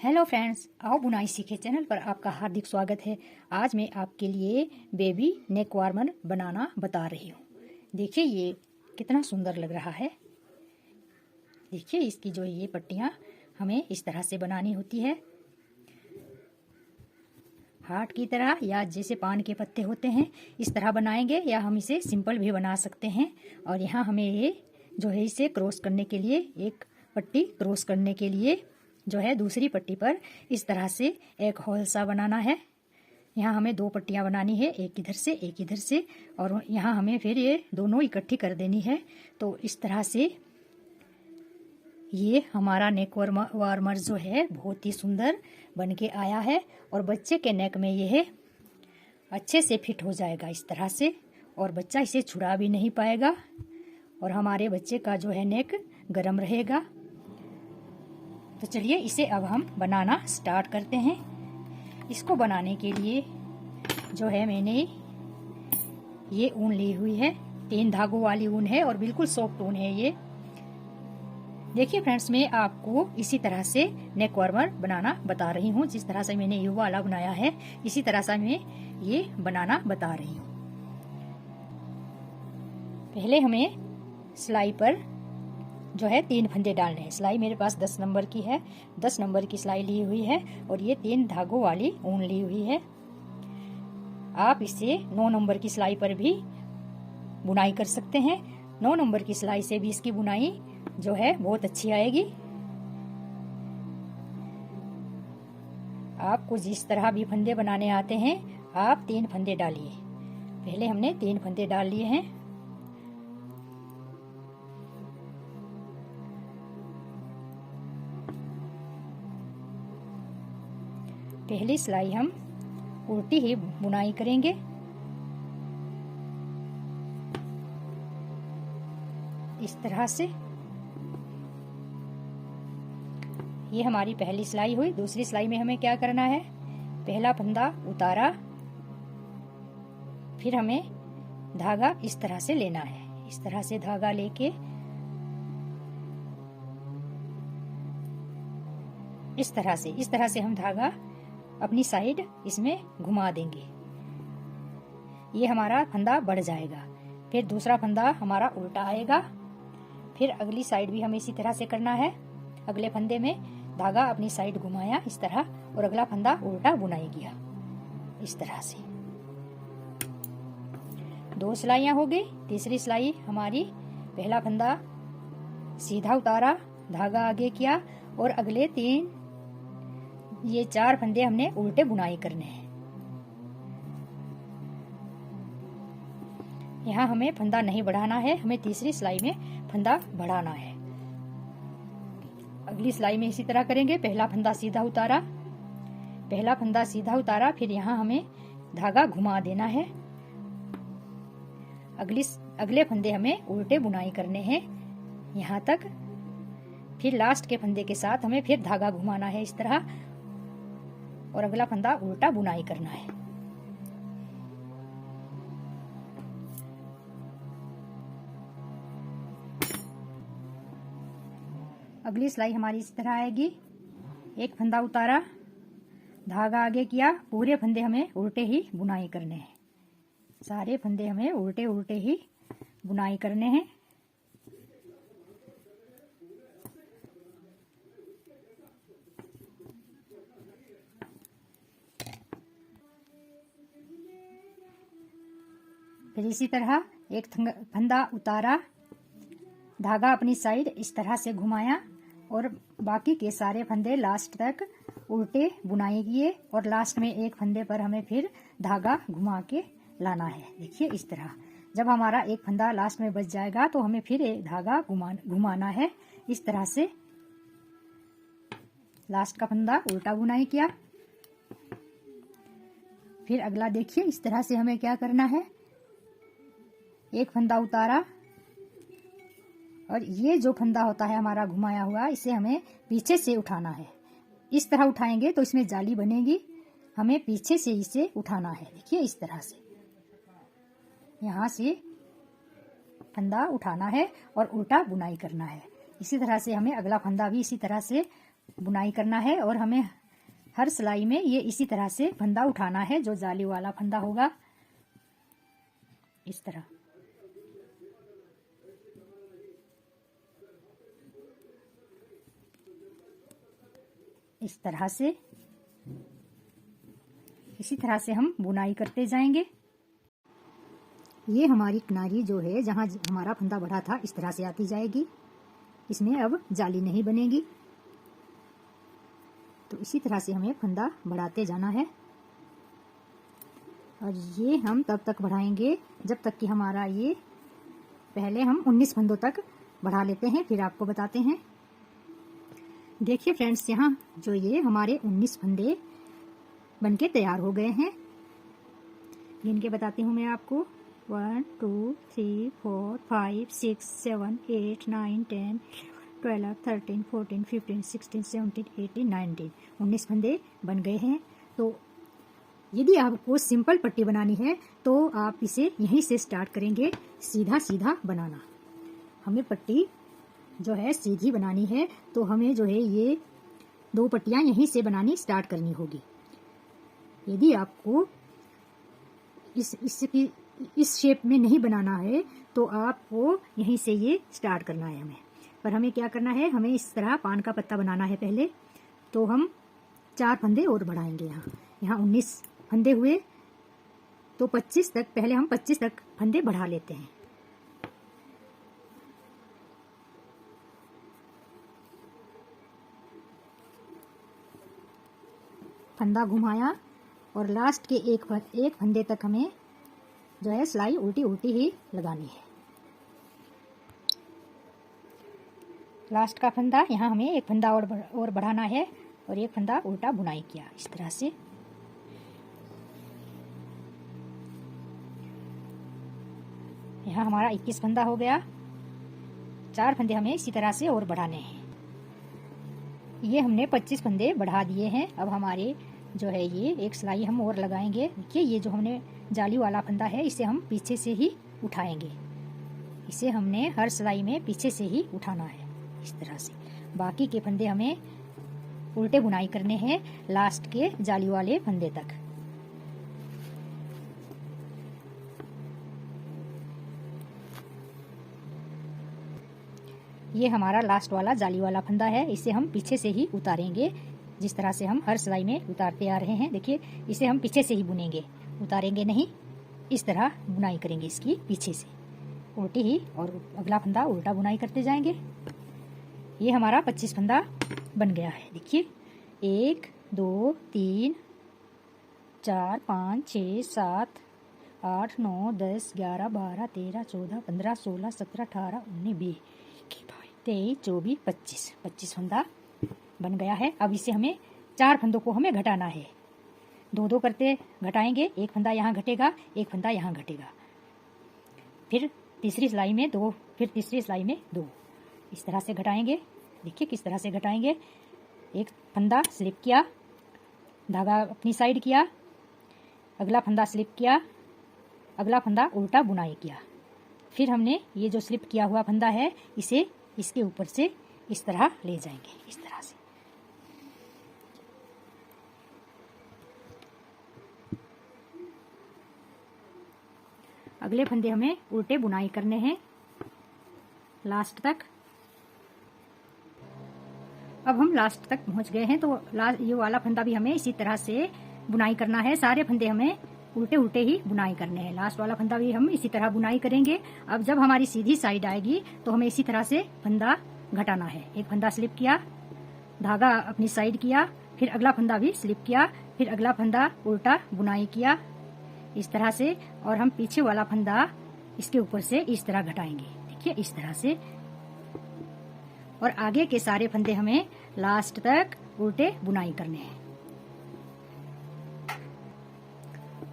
Hello friends, आओ बुनाई सीखे चैनल पर आपका हार्दिक स्वागत है। आज मैं आपके लिए बेबी नेक वार्मर बनाना बता रही हूँ। देखिए ये कितना सुंदर लग रहा है। देखिए इसकी जो ये पट्टियाँ हमें इस तरह से बनानी होती है, हार्ट की तरह या जैसे पान के पत्ते होते हैं इस तरह बनाएंगे, या हम इसे सिंपल भी बना सकते हैं। और यहाँ हमें ये जो है इसे क्रॉस करने के लिए, एक पट्टी क्रॉस करने के लिए जो है दूसरी पट्टी पर इस तरह से एक होल सा बनाना है। यहाँ हमें दो पट्टियाँ बनानी है, एक इधर से एक इधर से, और यहाँ हमें फिर ये दोनों इकट्ठी कर देनी है। तो इस तरह से ये हमारा नेक वार्मर जो है बहुत ही सुंदर बन के आया है, और बच्चे के नेक में यह अच्छे से फिट हो जाएगा इस तरह से, और बच्चा इसे छुड़ा भी नहीं पाएगा, और हमारे बच्चे का जो है नेक गरम रहेगा। तो चलिए इसे अब हम बनाना स्टार्ट करते हैं। इसको बनाने के लिए जो है मैंने ये ऊन ली हुई है, 3 धागों वाली ऊन है और बिल्कुल सॉफ्ट ऊन है ये। देखिए फ्रेंड्स, मैं आपको इसी तरह से नेक वार्मर बनाना बता रही हूँ। जिस तरह से मैंने ये वाला बनाया है इसी तरह से मैं ये बनाना बता रही हूँ। पहले हमें सिलाई पर जो है 3 फंदे डालने हैं। सिलाई मेरे पास 10 नंबर की है, 10 नंबर की सिलाई ली हुई है, और ये 3 धागों वाली ऊन ली हुई है। आप इसे 9 नंबर की सिलाई पर भी बुनाई कर सकते हैं। 9 नंबर की सिलाई से भी इसकी बुनाई जो है बहुत अच्छी आएगी। आपको जिस तरह भी फंदे बनाने आते हैं आप 3 फंदे डालिए। पहले हमने 3 फंदे डाल लिए हैं। पहली सिलाई हम उल्टी ही बुनाई करेंगे। इस तरह से ये हमारी पहली सिलाई हुई। दूसरी सिलाई में हमें क्या करना है, पहला फंदा उतारा, फिर हमें धागा इस तरह से लेना है। इस तरह से धागा लेके इस तरह से हम धागा अपनी साइड इसमें घुमा देंगे। ये हमारा फंदा बढ़ जाएगा। फिर दूसरा फंदा हमारा उल्टा आएगा। फिर अगली साइड भी हमें इसी तरह से करना है। अगले फंदे में धागा अपनी साइड घुमाया इस तरह, और अगला फंदा उल्टा बुनाई किया इस तरह से। 2 सिलाइयां हो गई। तीसरी सिलाई हमारी पहला फंदा सीधा उतारा, धागा आगे किया, और अगले 3 ये 4 फंदे हमने उल्टे बुनाई करने हैं। यहाँ हमें फंदा नहीं बढ़ाना है, हमें तीसरी सिलाई में फंदा बढ़ाना है। अगली सिलाई में इसी तरह करेंगे। पहला फंदा सीधा उतारा, फिर यहाँ हमें धागा घुमा देना है। अगले फंदे हमें उल्टे बुनाई करने हैं यहाँ तक। फिर लास्ट के फंदे के साथ हमें फिर धागा घुमाना है इस तरह, और अगला फंदा उल्टा बुनाई करना है। अगली सिलाई हमारी इस तरह आएगी। एक फंदा उतारा, धागा आगे किया, पूरे फंदे हमें उल्टे ही बुनाई करने हैं। सारे फंदे हमें उल्टे उल्टे ही बुनाई करने हैं। फिर इसी तरह एक फंदा उतारा, धागा अपनी साइड इस तरह से घुमाया, और बाकी के सारे फंदे लास्ट तक उल्टे बुनाई किए, और लास्ट में एक फंदे पर हमें फिर धागा घुमा के लाना है। देखिए इस तरह जब हमारा एक फंदा लास्ट में बच जाएगा तो हमें फिर एक धागा घुमाना है इस तरह से। लास्ट का फंदा उल्टा बुनाई किया। फिर अगला देखिए इस तरह से हमें क्या करना है, एक फंदा उतारा, और ये जो फंदा होता है हमारा घुमाया हुआ, इसे हमें पीछे से उठाना है। इस तरह उठाएंगे तो इसमें जाली बनेगी, हमें पीछे से इसे उठाना है। देखिए इस तरह से यहाँ से फंदा उठाना है और उल्टा बुनाई करना है। इसी तरह से हमें अगला फंदा भी इसी तरह से बुनाई करना है और हमें हर सिलाई में ये इसी तरह से फंदा उठाना है, जो जाली वाला फंदा होगा इस तरह। इस तरह से, इसी तरह से हम बुनाई करते जाएंगे। ये हमारी किनारी जो है जहाँ हमारा फंदा बढ़ा था इस तरह से आती जाएगी, इसमें अब जाली नहीं बनेगी। तो इसी तरह से हमें फंदा बढ़ाते जाना है और ये हम तब तक बढ़ाएंगे जब तक कि हमारा ये, पहले हम 19 फंदों तक बढ़ा लेते हैं, फिर आपको बताते हैं। देखिए फ्रेंड्स, यहाँ जो ये हमारे 19 फंदे बनके तैयार हो गए हैं। गिन के बताती हूँ मैं आपको। 1 2 3 4 5 6 7 8 9 10 12 13 14 15 16 17 18 19 19 फंदे बन गए हैं। तो यदि आपको सिंपल पट्टी बनानी है तो आप इसे यहीं से स्टार्ट करेंगे, सीधा सीधा बनाना। हमें पट्टी जो है सीधी बनानी है, तो हमें जो है ये 2 पट्टियां यहीं से बनानी स्टार्ट करनी होगी। यदि आपको इस शेप में नहीं बनाना है तो आपको यहीं से ये स्टार्ट करना है हमें। पर हमें क्या करना है, हमें इस तरह पान का पत्ता बनाना है पहले। तो हम 4 फंदे और बढ़ाएंगे। यहाँ 19 फंदे हुए तो 25 तक, पहले हम 25 तक फंदे बढ़ा लेते हैं। फंदा घुमाया और लास्ट के एक फंदे तक हमें जो है सिलाई उल्टी उल्टी ही लगानी है। लास्ट का फंदा, यहाँ हमें एक फंदा और बढ़ाना है और एक फंदा उल्टा बुनाई किया इस तरह से। यहाँ हमारा 21 फंदा हो गया। 4 फंदे हमें इसी तरह से और बढ़ाने हैं। ये हमने 25 फंदे बढ़ा दिए हैं। अब हमारे जो है ये एक सिलाई हम और लगाएंगे। देखिए, ये जो हमने जाली वाला फंदा है इसे हम पीछे से ही उठाएंगे। इसे हमने हर सिलाई में पीछे से ही उठाना है इस तरह से। बाकी के फंदे हमें उल्टे बुनाई करने हैं लास्ट के जाली वाले फंदे तक। ये हमारा लास्ट वाला जाली वाला फंदा है, इसे हम पीछे से ही उतारेंगे, जिस तरह से हम हर सिलाई में उतारते आ रहे हैं। देखिए, इसे हम पीछे से ही बुनेंगे, उतारेंगे नहीं। इस तरह बुनाई करेंगे इसकी पीछे से उल्टी ही, और अगला फंदा उल्टा बुनाई करते जाएंगे। ये हमारा 25 फंदा बन गया है। देखिए, 1 2 3 4 5 6 7 8 9 10 11 12 13 14 15 16 17 18 19 20 23 24 25 25 फंदा बन गया है। अब इसे हमें 4 फंदों को हमें घटाना है। 2-2 करते घटाएंगे। एक फंदा यहाँ घटेगा, एक फंदा यहाँ घटेगा, फिर तीसरी सिलाई में 2, फिर तीसरी सिलाई में 2, इस तरह से घटाएंगे। देखिए किस तरह से घटाएंगे। एक फंदा स्लिप किया, धागा अपनी साइड किया, अगला फंदा स्लिप किया, अगला फंदा उल्टा बुनाई किया, फिर हमने ये जो स्लिप किया हुआ फंदा है इसे इसके ऊपर से इस तरह ले जाएंगे, इस तरह से। अगले फंदे हमें उल्टे बुनाई करने हैं लास्ट तक। अब हम लास्ट तक पहुंच गए हैं, तो ये वाला फंदा भी हमें इसी तरह से बुनाई करना है। सारे फंदे हमें उल्टे उल्टे ही बुनाई करने हैं। लास्ट वाला फंदा भी हम इसी तरह बुनाई करेंगे। अब जब हमारी सीधी साइड आएगी तो हमें इसी तरह से फंदा घटाना है। एक फंदा स्लिप किया, धागा अपनी साइड किया, फिर अगला फंदा भी स्लिप किया, फिर अगला फंदा उल्टा बुनाई किया, इस तरह से। और हम पीछे वाला फंदा इसके ऊपर से इस तरह घटाएंगे, देखिए इस तरह से। और आगे के सारे फंदे हमें लास्ट तक उल्टे बुनाई करने हैं।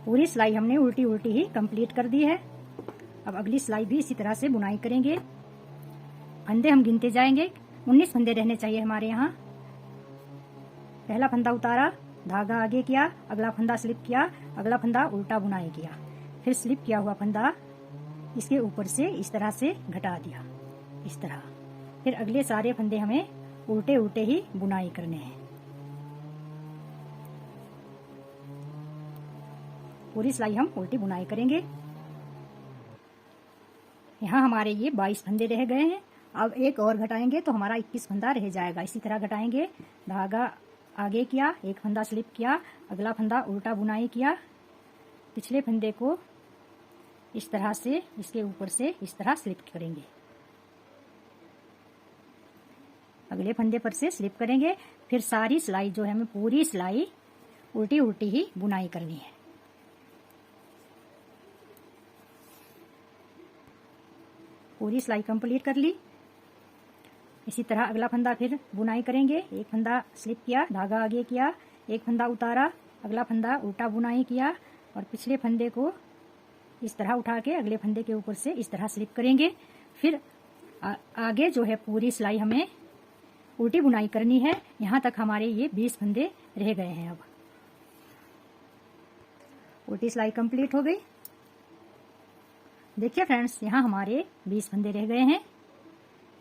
पूरी सिलाई हमने उल्टी उल्टी ही कंप्लीट कर दी है। अब अगली सिलाई भी इसी तरह से बुनाई करेंगे। फंदे हम गिनते जाएंगे। 19 फंदे रहने चाहिए हमारे यहाँ। पहला फंदा उतारा, धागा आगे किया, अगला फंदा स्लिप किया, अगला फंदा उल्टा बुनाई किया, फिर स्लिप किया हुआ फंदा इसके ऊपर से इस तरह से घटा दिया, इस तरह। फिर अगले सारे फंदे हमें उल्टे उल्टे ही बुनाई करने हैं। पूरी सिलाई हम उल्टी बुनाई करेंगे। यहाँ हमारे ये 22 फंदे रह गए हैं। अब एक और घटाएंगे तो हमारा 21 फंदा रह जाएगा। इसी तरह घटाएंगे। धागा आगे किया, एक फंदा स्लिप किया, अगला फंदा उल्टा बुनाई किया, पिछले फंदे को इस तरह से इसके ऊपर से इस तरह स्लिप करेंगे, अगले फंदे पर से स्लिप करेंगे। फिर सारी सिलाई जो है हमें पूरी सिलाई उल्टी उल्टी ही बुनाई करनी है। पूरी सिलाई कंप्लीट कर ली। इसी तरह अगला फंदा फिर बुनाई करेंगे। एक फंदा स्लिप किया, धागा आगे किया, एक फंदा उतारा, अगला फंदा उल्टा बुनाई किया और पिछले फंदे को इस तरह उठा के अगले फंदे के ऊपर से इस तरह स्लिप करेंगे। फिर आगे जो है पूरी सिलाई हमें उल्टी बुनाई करनी है। यहाँ तक हमारे ये 20 फंदे रह गए हैं। अब उल्टी सिलाई कंप्लीट हो गई। देखिए फ्रेंड्स, यहाँ हमारे 20 फंदे रह गए हैं।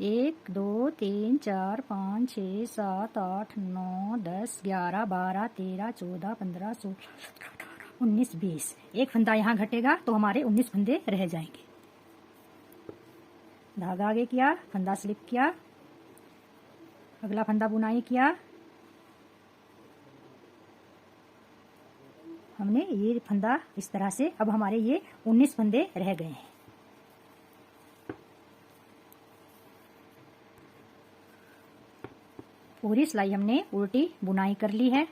1 2 3 4 5 6 7 8 9 10 11 12 13 14 15 16 17 18 19 20। एक फंदा यहाँ घटेगा तो हमारे 19 फंदे रह जाएंगे। धागा आगे किया, फंदा स्लिप किया, अगला फंदा बुनाई किया। हमने ये फंदा इस तरह से, अब हमारे ये 19 फंदे रह गए हैं। पूरी सिलाई हमने उल्टी बुनाई कर ली है।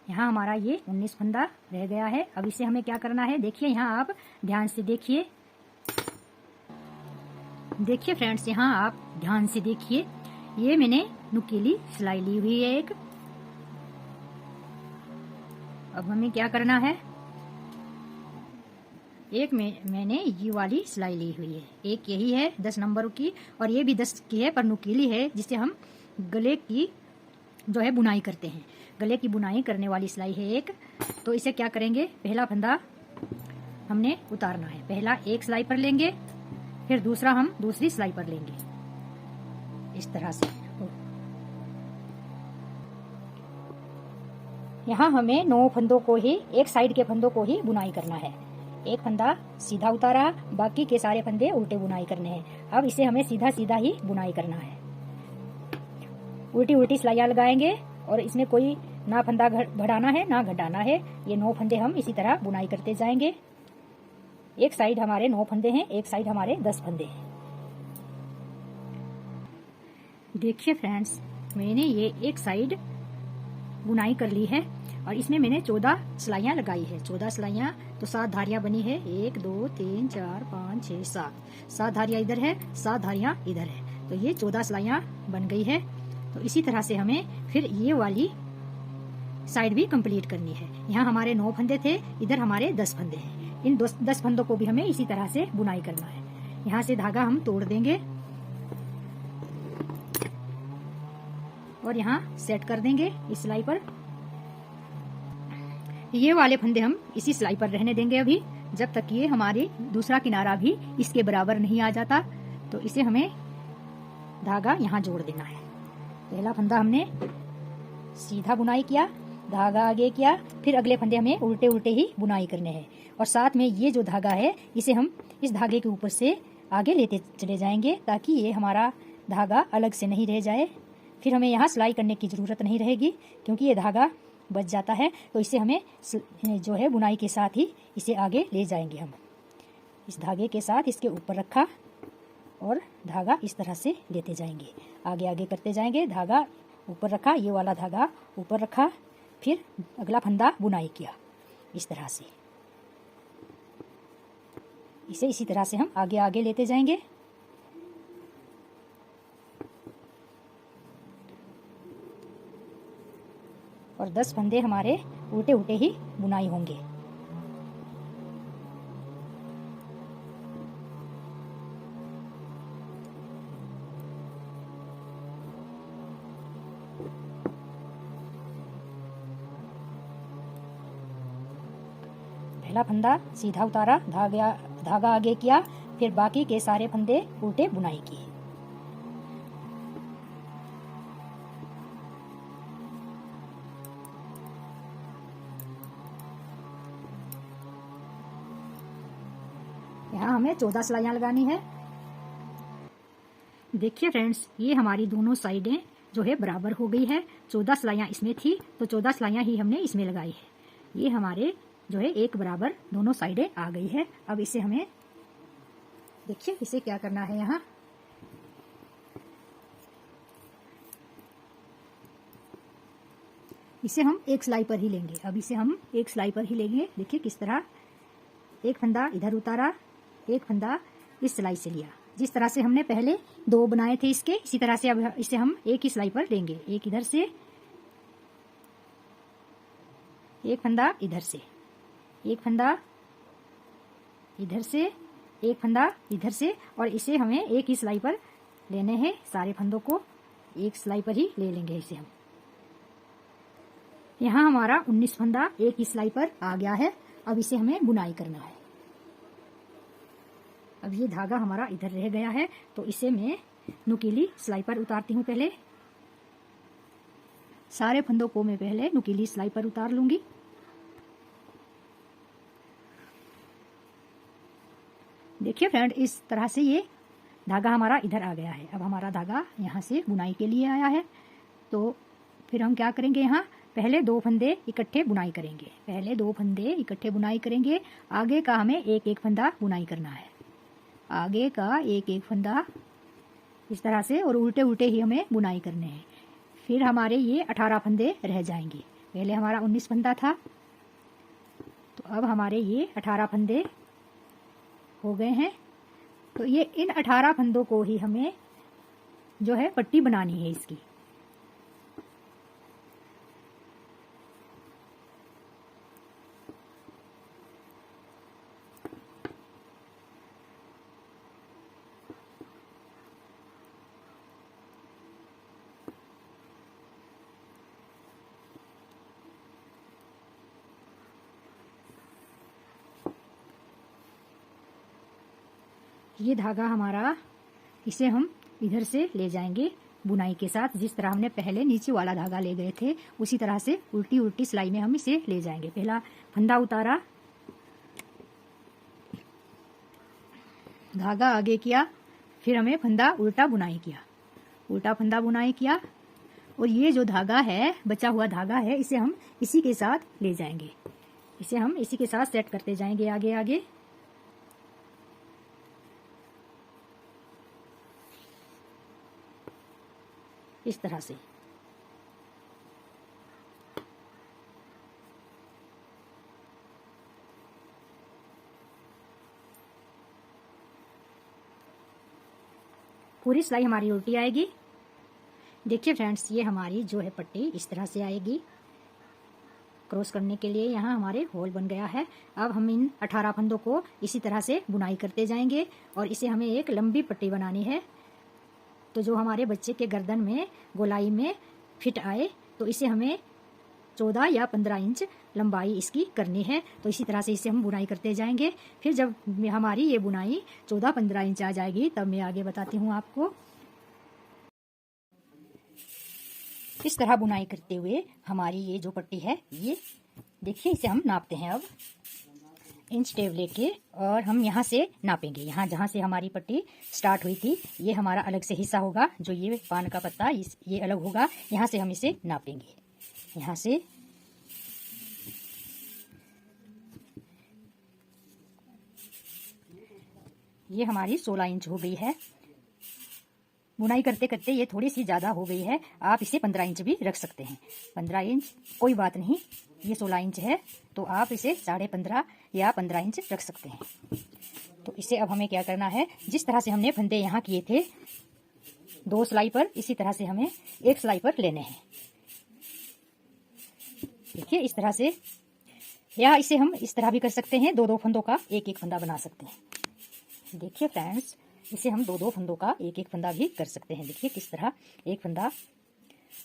यहाँ हमारा ये 19 फंदा रह गया है। अब इसे हमें क्या करना है, देखिए यहाँ आप ध्यान से देखिए। देखिए फ्रेंड्स, यहाँ आप ध्यान से देखिए। ये मैंने नुकीली सिलाई ली हुई है एक। अब हमें क्या करना है, एक मैंने ये वाली सिलाई ली हुई है, एक यही है 10 नंबर की और ये भी 10 की है पर नुकीली है, जिससे हम गले की जो है बुनाई करते हैं। गले की बुनाई करने वाली सिलाई है एक। तो इसे क्या करेंगे, पहला फंदा हमने उतारना है। पहला एक सिलाई पर लेंगे, फिर दूसरा हम दूसरी सिलाई पर लेंगे इस तरह से। यहाँ हमें 9 फंदों को ही, एक साइड के फंदों को ही बुनाई करना है। एक फंदा सीधा उतारा, बाकी के सारे फंदे उल्टे बुनाई करने हैं। अब इसे हमें सीधा सीधा ही बुनाई करना है। उल्टी उल्टी सिलाइयाँ लगाएंगे और इसमें कोई ना फंदा बढ़ाना है ना घटाना है। ये 9 फंदे हम इसी तरह बुनाई करते जाएंगे। एक साइड हमारे 9 फंदे हैं, एक साइड हमारे 10 फंदे हैं। देखिए फ्रेंड्स, मैंने ये एक साइड बुनाई कर ली है और इसमें मैंने 14 सिलाइयाँ लगाई है। 14 सिलाइयाँ तो 7 धारियाँ बनी है। 1 2 3 4 5 6 7 7 धारियाँ इधर है, 7 धारियाँ इधर है। तो ये 14 सिलाइयाँ बन गई है। तो इसी तरह से हमें फिर ये वाली साइड भी कंप्लीट करनी है। यहाँ हमारे 9 फंदे थे, इधर हमारे 10 फंदे हैं। इन 10 फंदों को भी हमें इसी तरह से बुनाई करना है। यहाँ से धागा हम तोड़ देंगे और यहाँ सेट कर देंगे इस सिलाई पर। ये वाले फंदे हम इसी सिलाई पर रहने देंगे अभी, जब तक ये हमारी दूसरा किनारा भी इसके बराबर नहीं आ जाता। तो इसे हमें धागा यहाँ जोड़ देना है। पहला फंदा हमने सीधा बुनाई किया, धागा आगे किया, फिर अगले फंदे हमें उल्टे उल्टे ही बुनाई करने हैं। और साथ में ये जो धागा है इसे हम इस धागे के ऊपर से आगे लेते चले जाएंगे, ताकि ये हमारा धागा अलग से नहीं रह जाए। फिर हमें यहाँ सिलाई करने की ज़रूरत नहीं रहेगी, क्योंकि ये धागा बच जाता है। तो इसे हमें जो है बुनाई के साथ ही इसे आगे ले जाएंगे। हम इस धागे के साथ इसके ऊपर रखा और धागा इस तरह से लेते जाएंगे, आगे आगे करते जाएंगे। धागा ऊपर रखा, ये वाला धागा ऊपर रखा, फिर अगला फंदा बुनाई किया इस तरह से। इसे इसी तरह से हम आगे आगे लेते जाएंगे। और 10 फंदे हमारे उल्टे उल्टे ही बुनाई होंगे। पहला फंदा सीधा उतारा, धागा आगे किया, फिर बाकी के सारे फंदे उल्टे बुनाई की। यहाँ हमें 14 सिलाइयाँ लगानी है। देखिए फ्रेंड्स, ये हमारी दोनों साइडें जो है बराबर हो गई है। 14 सिलाइयाँ इसमें थी तो 14 सिलाइयाँ ही हमने इसमें लगाई है। ये हमारे जो है एक बराबर दोनों साइडें आ गई है। अब इसे हमें देखिए इसे क्या करना है, यहाँ इसे हम एक सिलाई पर ही लेंगे। अब इसे हम एक सिलाई पर ही लेंगे। देखिए किस तरह, एक फंदा इधर उतारा, एक फंदा इस सिलाई से लिया। जिस तरह से हमने पहले 2 बनाए थे इसके, इसी तरह से अब इसे हम एक ही सिलाई पर लेंगे। एक इधर से, एक फंदा इधर से, एक फंदा इधर से, एक फंदा इधर से, और इसे हमें एक ही सिलाई पर लेने हैं। सारे फंदों को एक सिलाई पर ही ले लेंगे इसे हम। यहाँ हमारा 19 फंदा एक ही सिलाई पर आ गया है। अब इसे हमें बुनाई करना है। अब ये धागा हमारा इधर रह गया है तो इसे मैं नुकीली सिलाई पर उतारती हूँ। पहले सारे फंदों को मैं पहले नुकीली सिलाई पर उतार लूंगी। देखिए फ्रेंड, इस तरह से ये धागा हमारा इधर आ गया है। अब हमारा धागा यहाँ से बुनाई के लिए आया है तो फिर हम क्या करेंगे, यहाँ पहले 2 फंदे इकट्ठे बुनाई करेंगे। पहले 2 फंदे इकट्ठे बुनाई करेंगे। आगे का हमें एक एक फंदा बुनाई करना है। आगे का एक एक फंदा इस तरह से, और उल्टे उल्टे ही हमें बुनाई करने हैं। फिर हमारे ये 18 फंदे रह जाएंगे। पहले हमारा 19 फंदा था तो अब हमारे ये 18 फंदे हो गए हैं। तो ये इन 18 फंदों को ही हमें जो है पट्टी बनानी है इसकी। ये धागा हमारा, इसे हम इधर से ले जाएंगे बुनाई के साथ। जिस तरह हमने पहले नीचे वाला धागा ले गए थे उसी तरह से उल्टी उल्टी सिलाई में हम इसे ले जाएंगे। पहला फंदा उतारा, धागा आगे किया, फिर हमें फंदा उल्टा बुनाई किया, उल्टा फंदा बुनाई किया, और ये जो धागा है, बचा हुआ धागा है, इसे हम इसी के साथ ले जाएंगे। इसे हम इसी के साथ सेट करते जाएंगे आगे आगे। इस तरह से पूरी सिलाई हमारी उल्टी आएगी। देखिए फ्रेंड्स, ये हमारी जो है पट्टी इस तरह से आएगी। क्रॉस करने के लिए यहाँ हमारे होल बन गया है। अब हम इन 18 फंदों को इसी तरह से बुनाई करते जाएंगे और इसे हमें एक लंबी पट्टी बनानी है। तो जो हमारे बच्चे के गर्दन में गोलाई में फिट आए, तो इसे हमें 14 या 15 इंच लंबाई इसकी करनी है। तो इसी तरह से इसे हम बुनाई करते जाएंगे। फिर जब हमारी ये बुनाई 14-15 इंच आ जाएगी तब मैं आगे बताती हूँ आपको। इस तरह बुनाई करते हुए हमारी ये जो पट्टी है, ये देखिए, इसे हम नापते हैं अब इंच टेप लेके, और हम यहाँ से नापेंगे। यहाँ जहाँ से हमारी पट्टी स्टार्ट हुई थी, ये हमारा अलग से हिस्सा होगा। जो ये पान का पत्ता, ये अलग होगा। यहाँ से हम इसे नापेंगे। यहाँ से ये हमारी 16 इंच हो गई है। बुनाई करते करते ये थोड़ी सी ज़्यादा हो गई है। आप इसे 15 इंच भी रख सकते हैं। 15 इंच कोई बात नहीं, ये 16 इंच है तो आप इसे 15.5 या 15 इंच रख सकते हैं। तो इसे अब हमें क्या करना है, जिस तरह से हमने फंदे यहाँ किए थे 2 सिलाई पर, इसी तरह से हमें 1 सिलाई पर लेने हैं। देखिए इस तरह से, या इसे हम इस तरह भी कर सकते हैं, 2-2 फंदों का एक एक फंदा बना सकते हैं। देखिए फ्रेंड्स, इसे हम 2-2 फंदों का एक एक फंदा भी कर सकते हैं। देखिए किस तरह, एक फंदा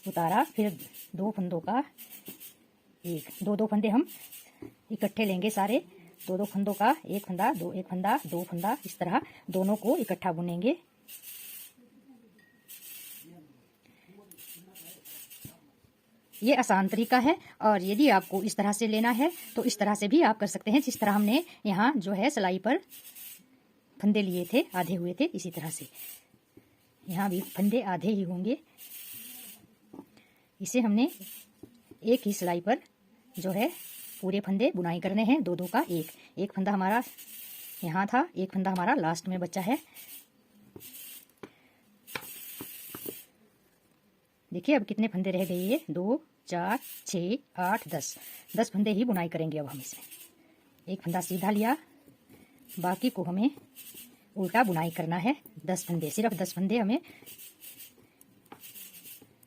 उतारा, फिर 2 फंदों का एक, 2-2 फंदे हम इकट्ठे लेंगे सारे, 2-2 फंदों का एक फंदा, 2 एक फंदा, 2 फंदा, इस तरह दोनों को इकट्ठा बुनेंगे। ये आसान तरीका है, और यदि आपको इस तरह से लेना है तो इस तरह से भी आप कर सकते हैं। जिस तरह हमने यहाँ जो है सिलाई पर फंदे लिए थे आधे हुए थे, इसी तरह से यहाँ भी फंदे आधे ही होंगे। इसे हमने एक ही सिलाई पर जो है पूरे फंदे बुनाई करने हैं, दो दो का एक फंदा हमारा यहाँ था, एक फंदा हमारा लास्ट में बचा है। देखिए अब कितने फंदे रह गए, ये 2 4 6 8 10 फंदे ही बुनाई करेंगे। अब हम इसमें एक फंदा सीधा लिया, बाकी को हमें उल्टा बुनाई करना है। 10 फंदे, सिर्फ 10 फंदे हमें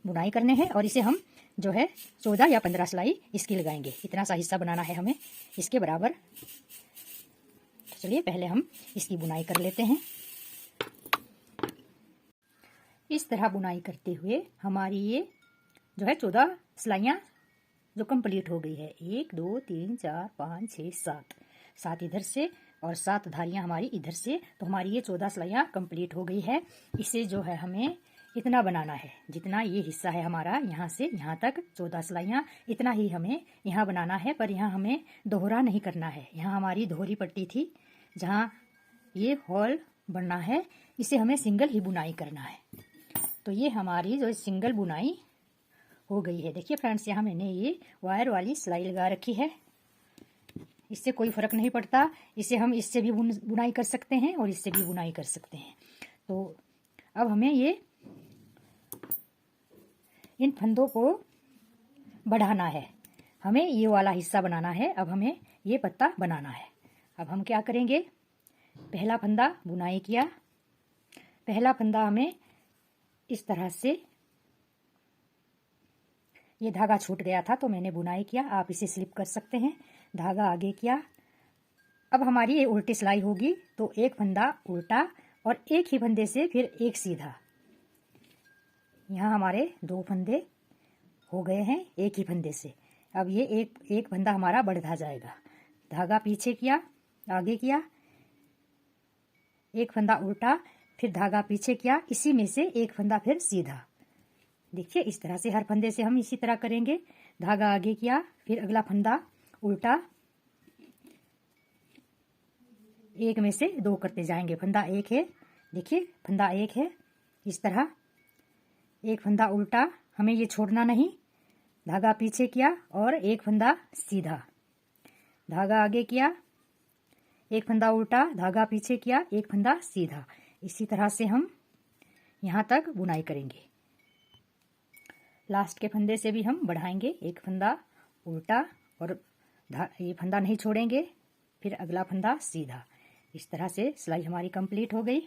बुनाई करने हैं और इसे हम जो है 14 या 15 सिलाई इसकी लगाएंगे। इतना सा हिस्सा बनाना है हमें इसके बराबर। तो चलिए पहले हम इसकी बुनाई कर लेते हैं। इस तरह बुनाई करते हुए हमारी ये जो है 14 सिलाइयाँ जो कंप्लीट हो गई है। 1 2 3 4 5 6 7 इधर से और 7 धारियाँ हमारी इधर से, तो हमारी ये 14 सिलाइयाँ कंप्लीट हो गई है। इसे जो है हमें इतना बनाना है, जितना ये हिस्सा है हमारा यहाँ से यहाँ तक 14 सिलाइयाँ, इतना ही हमें यहाँ बनाना है। पर यहाँ हमें दोहरा नहीं करना है। यहाँ हमारी दोहरी पट्टी थी, जहाँ ये हॉल बनना है, इसे हमें सिंगल ही बुनाई करना है। तो ये हमारी जो सिंगल बुनाई हो गई है। देखिए फ्रेंड्स, यहाँ मैंने ये वायर वाली सिलाई लगा रखी है। इससे कोई फर्क नहीं पड़ता, इसे हम इससे भी बुनाई कर सकते हैं और इससे भी बुनाई कर सकते हैं। तो अब हमें ये इन फंदों को बढ़ाना है, हमें ये वाला हिस्सा बनाना है। अब हमें ये पत्ता बनाना है। अब हम क्या करेंगे, पहला फंदा बुनाई किया, पहला फंदा हमें इस तरह से, ये धागा छूट गया था तो मैंने बुनाई किया, आप इसे स्लिप कर सकते हैं। धागा आगे किया। अब हमारी ये उल्टी सिलाई होगी, तो एक फंदा उल्टा और एक ही फंदे से फिर एक सीधा। यहाँ हमारे 2 फंदे हो गए हैं एक ही फंदे से। अब ये एक फंदा हमारा बढ़ता जाएगा। धागा पीछे किया, आगे किया, एक फंदा उल्टा, फिर धागा पीछे किया, इसी में से एक फंदा फिर सीधा। देखिए इस तरह से हर फंदे से हम इसी तरह करेंगे। धागा आगे किया, फिर अगला फंदा उल्टा, एक में से 2 करते जाएंगे। फंदा एक है, देखिए फंदा एक है, इस तरह एक फंदा उल्टा, हमें ये छोड़ना नहीं। धागा पीछे किया और एक फंदा सीधा, धागा आगे किया, एक फंदा उल्टा, धागा पीछे किया, एक फंदा सीधा। इसी तरह से हम यहाँ तक बुनाई करेंगे। लास्ट के फंदे से भी हम बढ़ाएंगे, एक फंदा उल्टा और ये फंदा नहीं छोड़ेंगे, फिर अगला फंदा सीधा। इस तरह से सिलाई हमारी कंप्लीट हो गई।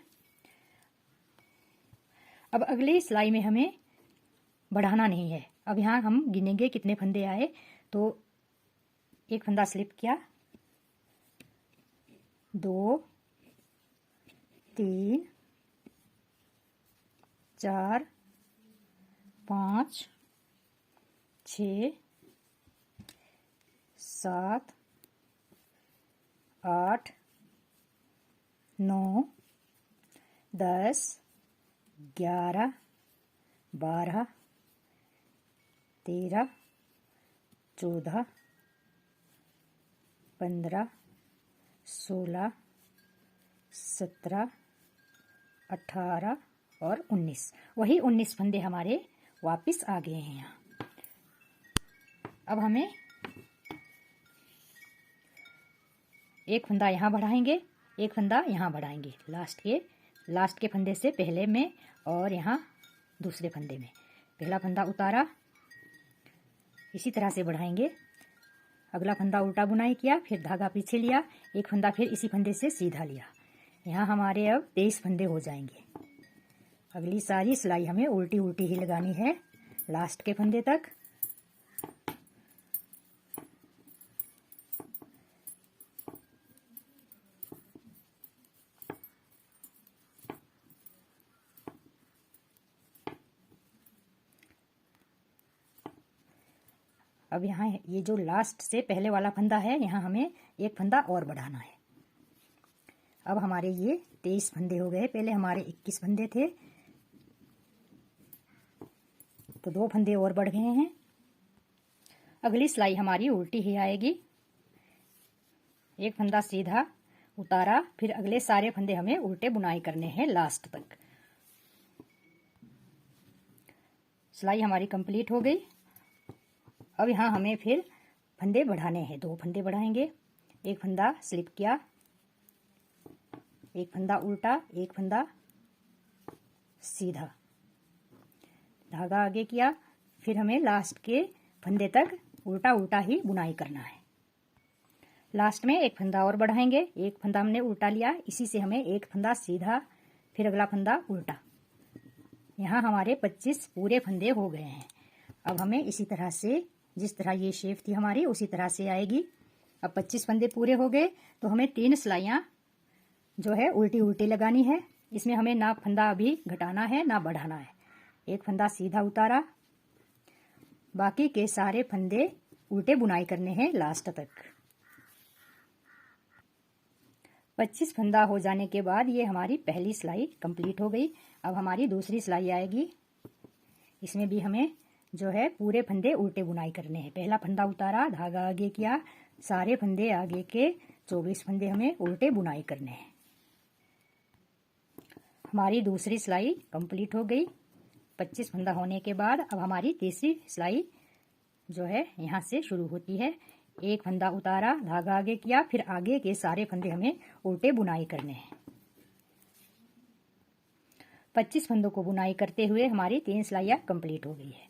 अब अगली सिलाई में हमें बढ़ाना नहीं है। अब यहाँ हम गिनेंगे कितने फंदे आए। तो एक फंदा स्लिप किया, 2 3 4 5 6 7 8 9 10 11 12 13 14 15 16 17 18 और 19। वही 19 फंदे हमारे वापस आ गए हैं यहाँ। अब हमें एक फंदा यहाँ बढ़ाएंगे, एक फंदा यहाँ बढ़ाएंगे, लास्ट के फंदे से पहले में और यहाँ दूसरे फंदे में। पहला फंदा उतारा, इसी तरह से बढ़ाएंगे। अगला फंदा उल्टा बुनाई किया, फिर धागा पीछे लिया, एक फंदा फिर इसी फंदे से सीधा लिया। यहाँ हमारे अब 23 फंदे हो जाएंगे। अगली सारी सिलाई हमें उल्टी उल्टी ही लगानी है लास्ट के फंदे तक। अब यहाँ ये जो लास्ट से पहले वाला फंदा है, यहाँ हमें एक फंदा और बढ़ाना है। अब हमारे ये 23 फंदे हो गए, पहले हमारे 21 फंदे थे, तो 2 फंदे और बढ़ गए हैं। अगली सिलाई हमारी उल्टी ही आएगी। एक फंदा सीधा, उतारा, फिर अगले सारे फंदे हमें उल्टे बुनाई करने हैं लास्ट तक। सिलाई हमारी कंप्लीट हो गई। अब यहाँ हमें फिर फंदे बढ़ाने हैं, 2 फंदे बढ़ाएंगे। एक फंदा स्लिप किया, एक फंदा उल्टा, एक फंदा सीधा, धागा आगे किया, फिर हमें लास्ट के फंदे तक उल्टा उल्टा ही बुनाई करना है। लास्ट में एक फंदा और बढ़ाएंगे, एक फंदा हमने उल्टा लिया, इसी से हमें एक फंदा सीधा, फिर अगला फंदा उल्टा। यहाँ हमारे 25 पूरे फंदे हो गए हैं। अब हमें इसी तरह से, जिस तरह ये शेप थी हमारी उसी तरह से आएगी। अब 25 फंदे पूरे हो गए तो हमें 3 सिलाइयाँ जो है उल्टी उल्टी लगानी है। इसमें हमें ना फंदा अभी घटाना है ना बढ़ाना है। एक फंदा सीधा उतारा, बाकी के सारे फंदे उल्टे बुनाई करने हैं लास्ट तक। 25 फंदा हो जाने के बाद ये हमारी पहली सिलाई कंप्लीट हो गई। अब हमारी दूसरी सिलाई आएगी। इसमें भी हमें जो है पूरे फंदे उल्टे बुनाई करने हैं। पहला फंदा उतारा, धागा आगे किया, सारे फंदे आगे के 24 फंदे हमें उल्टे बुनाई करने हैं। हमारी दूसरी सिलाई कंप्लीट हो गई। 25 फंदा होने के बाद अब हमारी तीसरी सिलाई जो है यहाँ से शुरू होती है। एक फंदा उतारा, धागा आगे किया, फिर आगे के सारे फंदे हमें उल्टे बुनाई करने हैं। 25 फंदों को बुनाई करते हुए हमारी 3 सिलाइयाँ कंप्लीट हो गई है।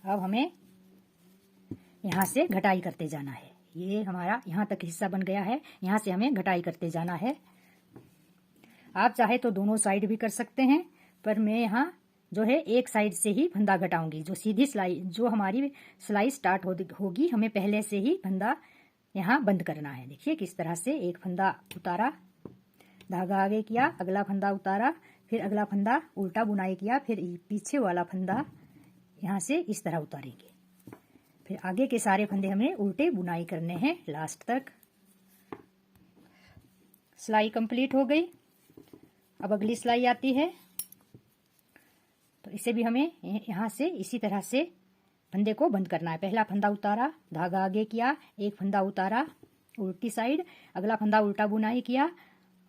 अब हमें यहाँ से घटाई करते जाना है। ये हमारा यहाँ तक हिस्सा बन गया है, यहाँ से हमें घटाई करते जाना है। आप चाहे तो दोनों साइड भी कर सकते हैं, पर मैं यहाँ जो है एक साइड से ही फंदा घटाऊंगी। जो सीधी सिलाई, जो हमारी सिलाई स्टार्ट होगी, हमें पहले से ही फंदा यहाँ बंद करना है। देखिए किस तरह से, एक फंदा उतारा, धागा आगे किया, अगला फंदा उतारा, फिर अगला फंदा उल्टा बुनाई किया, फिर पीछे वाला फंदा यहाँ से इस तरह उतारेंगे। फिर आगे के सारे फंदे हमें उल्टे बुनाई करने हैं लास्ट तक। सिलाई कंप्लीट हो गई। अब अगली सिलाई आती है, तो इसे भी हमें यहाँ से इसी तरह से फंदे को बंद करना है। पहला फंदा उतारा, धागा आगे किया, एक फंदा उतारा उल्टी साइड, अगला फंदा उल्टा बुनाई किया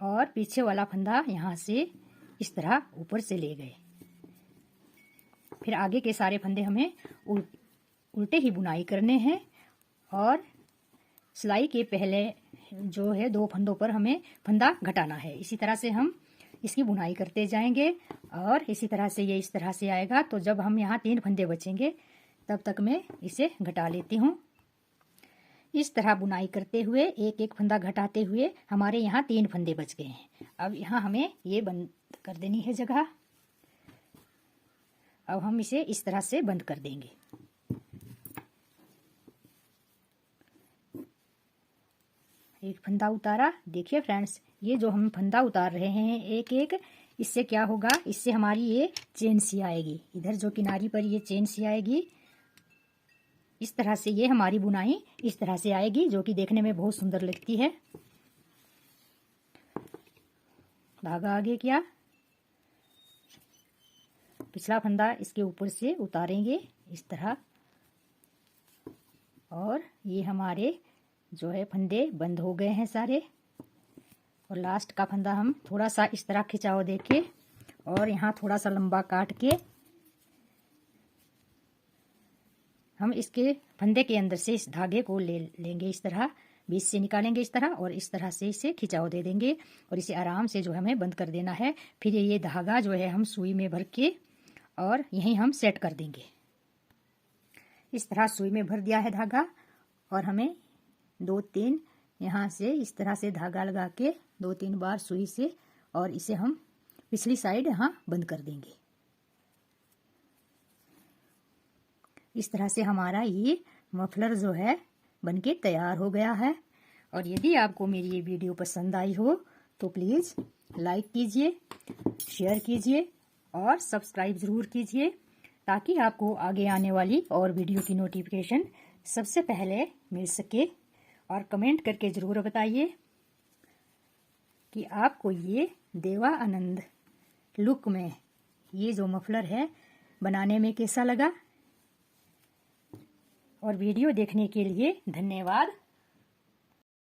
और पीछे वाला फंदा यहाँ से इस तरह ऊपर से ले गए। फिर आगे के सारे फंदे हमें उल्टे ही बुनाई करने हैं और सिलाई के पहले जो है 2 फंदों पर हमें फंदा घटाना है। इसी तरह से हम इसकी बुनाई करते जाएंगे और इसी तरह से ये इस तरह से आएगा। तो जब हम यहाँ 3 फंदे बचेंगे तब तक मैं इसे घटा लेती हूँ। इस तरह बुनाई करते हुए एक एक फंदा घटाते हुए हमारे यहाँ 3 फंदे बच गए हैं। अब यहाँ हमें ये बंद कर देनी है जगह। अब हम इसे इस तरह से बंद कर देंगे। एक फंदा उतारा। देखिए फ्रेंड्स, ये जो हम फंदा उतार रहे हैं एक एक, इससे क्या होगा, इससे हमारी ये चेन सी आएगी। इधर जो किनारी पर ये चेन सी आएगी, इस तरह से ये हमारी बुनाई इस तरह से आएगी, जो कि देखने में बहुत सुंदर लगती है। धागा आगे किया, पिछला फंदा इसके ऊपर से उतारेंगे इस तरह, और ये हमारे जो है फंदे बंद हो गए हैं सारे। और लास्ट का फंदा हम थोड़ा सा इस तरह खिंचाव देके और यहाँ थोड़ा सा लंबा काट के हम इसके फंदे के अंदर से इस धागे को ले लेंगे, इस तरह बीच से निकालेंगे इस तरह, और इस तरह से इसे खिंचाव दे देंगे और इसे आराम से जो हमें बंद कर देना है। फिर ये धागा जो है हम सुई में भर के और यहीं हम सेट कर देंगे। इस तरह सुई में भर दिया है धागा, और हमें 2-3 यहाँ से इस तरह से धागा लगा के 2-3 बार सुई से, और इसे हम पिछली साइड यहाँ बंद कर देंगे। इस तरह से हमारा ये मफलर जो है बनके तैयार हो गया है। और यदि आपको मेरी ये वीडियो पसंद आई हो तो प्लीज़ लाइक कीजिए, शेयर कीजिए और सब्सक्राइब ज़रूर कीजिए, ताकि आपको आगे आने वाली और वीडियो की नोटिफिकेशन सबसे पहले मिल सके। और कमेंट करके ज़रूर बताइए कि आपको ये देवा आनंद लुक में ये जो मफलर है बनाने में कैसा लगा। और वीडियो देखने के लिए धन्यवाद।